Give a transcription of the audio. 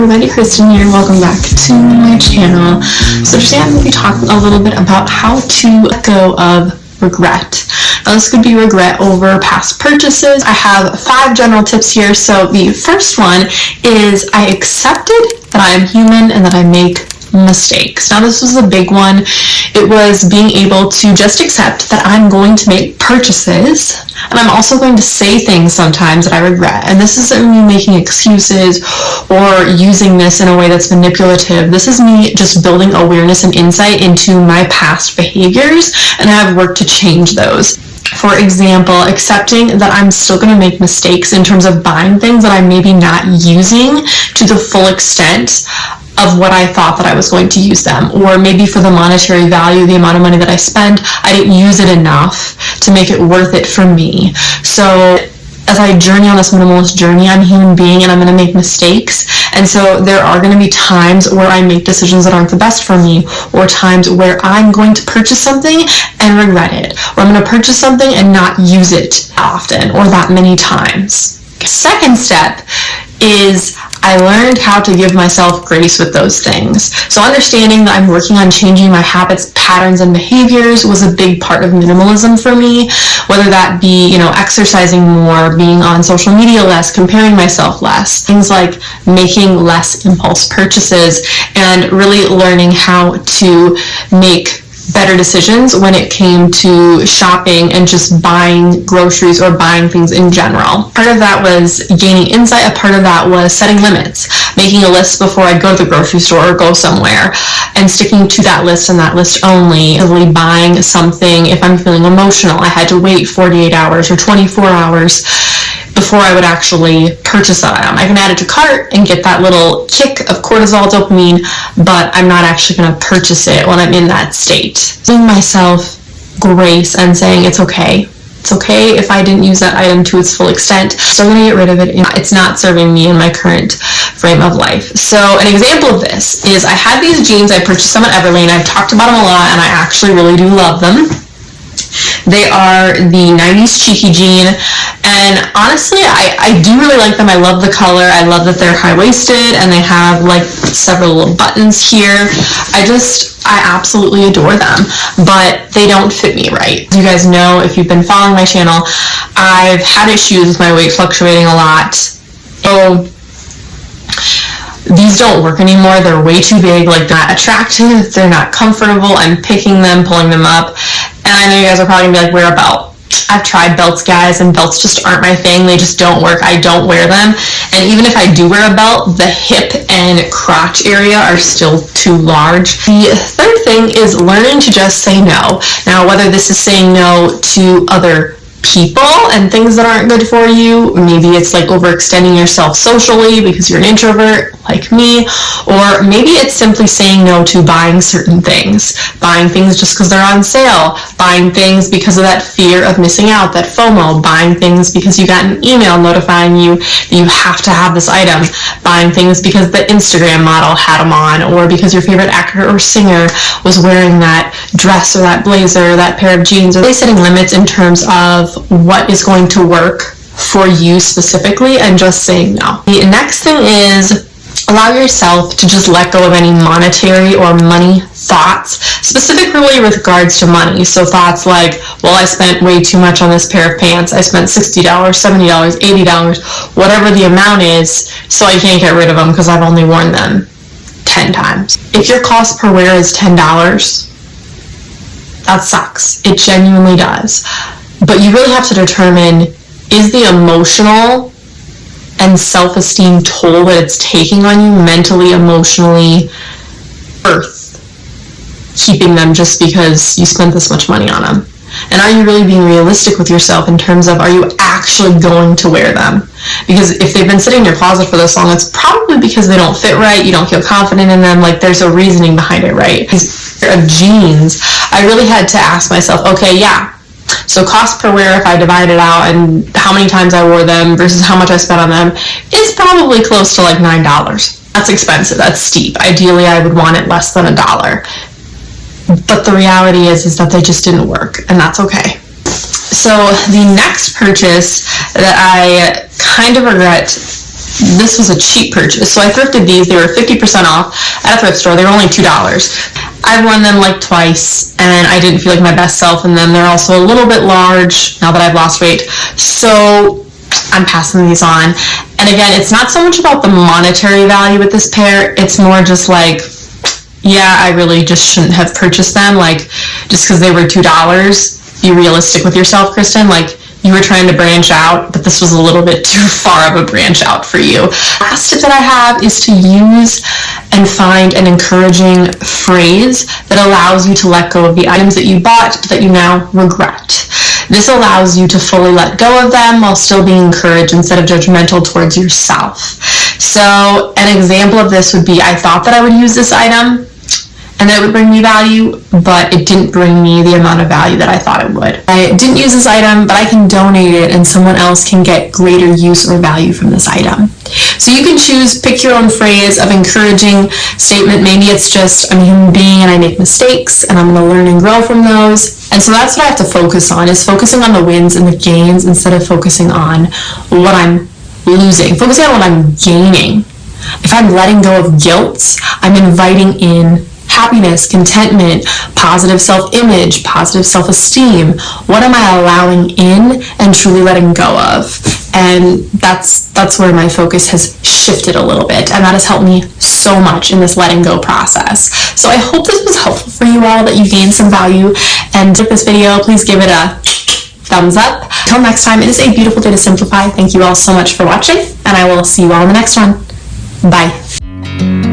Everybody, Kristen here, and welcome back to my channel. So today I'm going to be talking a little bit about how to let go of regret. Now this could be regret over past purchases. I have 5 general tips here. So the first one is I accepted that I am human and that I make mistakes. Now this was a big one. It was being able to just accept that I'm going to make purchases, and I'm also going to say things sometimes that I regret. And this isn't me making excuses or using this in a way that's manipulative. This is me just building awareness and insight into my past behaviors, and I have worked to change those. For example, accepting that I'm still going to make mistakes in terms of buying things that I'm maybe not using to the full extent of what I thought that I was going to use them, or maybe for the monetary value, the amount of money that I spend, I didn't use it enough to make it worth it for me. So as I journey on this minimalist journey, I'm a human being and I'm going to make mistakes, and so there are going to be times where I make decisions that aren't the best for me, or times where I'm going to purchase something and regret it, or I'm going to purchase something and not use it often or that many times. Second step is I learned how to give myself grace with those things. So understanding that I'm working on changing my habits, patterns, and behaviors was a big part of minimalism for me, whether that be, exercising more, being on social media less, comparing myself less, things like making less impulse purchases, and really learning how to make better decisions when it came to shopping and just buying groceries or buying things in general. Part of that was gaining insight. A part of that was setting limits, making a list before I'd go to the grocery store or go somewhere, and sticking to that list and that list only. Really buying something, if I'm feeling emotional, I had to wait 48 hours or 24 hours before I would actually purchase that item. I can add it to cart and get that little kick of cortisol, dopamine, but I'm not actually going to purchase it when I'm in that state. Giving myself grace and saying it's okay. It's okay if I didn't use that item to its full extent, so I'm going to get rid of it. It's not serving me in my current frame of life. So an example of this is I had these jeans. I purchased them at Everlane. I've talked about them a lot, and I actually really do love them. They are the 90s cheeky jean, and honestly, I do really like them. I love the color. I love that they're high-waisted, and they have like several little buttons here. I absolutely adore them, but they don't fit me right. As you guys know, if you've been following my channel, I've had issues with my weight fluctuating a lot. So these don't work anymore. They're way too big. Like, they're not attractive. They're not comfortable. I'm picking them, pulling them up. And I know you guys are probably going to be like, wear a belt. I've tried belts, guys, and belts just aren't my thing. They just don't work. I don't wear them. And even if I do wear a belt, the hip and crotch area are still too large. The third thing is learning to just say no. Now, whether this is saying no to other people and things that aren't good for you, maybe it's like overextending yourself socially because you're an introvert like me, or maybe it's simply saying no to buying certain things, buying things just because they're on sale, buying things because of that fear of missing out, that FOMO, buying things because you got an email notifying you that you have to have this item, buying things because the Instagram model had them on, or because your favorite actor or singer was wearing that dress or that blazer or that pair of jeans. Really setting limits in terms of what is going to work for you specifically, and just saying no. The next thing is allow yourself to just let go of any monetary or money thoughts, specifically with regards to money. So thoughts like, well, I spent way too much on this pair of pants. I spent $60, $70, $80, whatever the amount is, so I can't get rid of them because I've only worn them 10 times. If your cost per wear is $10, that sucks. It genuinely does. But you really have to determine, is the emotional and self-esteem toll that it's taking on you mentally, emotionally, worth keeping them just because you spent this much money on them? And are you really being realistic with yourself in terms of, are you actually going to wear them? Because if they've been sitting in your closet for this long, it's probably because they don't fit right, you don't feel confident in them, like there's a reasoning behind it, right? Because of jeans, I really had to ask myself, okay, yeah, so cost per wear, if I divide it out and how many times I wore them versus how much I spent on them, it's probably close to like $9. That's expensive. That's steep. Ideally, I would want it less than $1. But the reality is that they just didn't work, and that's okay. So the next purchase that I kind of regret this was a cheap purchase. So I thrifted these. They were 50% off at a thrift store. They were only $2. I've worn them like twice and I didn't feel like my best self in them. They're also a little bit large now that I've lost weight. So I'm passing these on. And again, it's not so much about the monetary value with this pair. It's more just like, yeah, I really just shouldn't have purchased them. Like, just because they were $2, be realistic with yourself, Kristen. Like, you were trying to branch out, but this was a little bit too far of a branch out for you. Last tip that I have is to use and find an encouraging phrase that allows you to let go of the items that you bought that you now regret. This allows you to fully let go of them while still being encouraged instead of judgmental towards yourself. So an example of this would be, I thought that I would use this item and that it would bring me value, but it didn't bring me the amount of value that I thought it would. I didn't use this item, but I can donate it and someone else can get greater use or value from this item. So you can pick your own phrase of encouraging statement. Maybe it's just, I'm a human being and I make mistakes and I'm gonna learn and grow from those. And so that's what I have to focus on, is focusing on the wins and the gains instead of focusing on what I'm losing, focusing on what I'm gaining. If I'm letting go of guilt, I'm inviting in happiness, contentment, positive self-image, positive self-esteem. What am I allowing in and truly letting go of? And that's where my focus has shifted a little bit, and that has helped me so much in this letting go process. So I hope this was helpful for you all, that you gained some value, and if this video, please give it a thumbs up. Until next time, it is a beautiful day to simplify. Thank you all so much for watching, and I will see you all in the next one. Bye.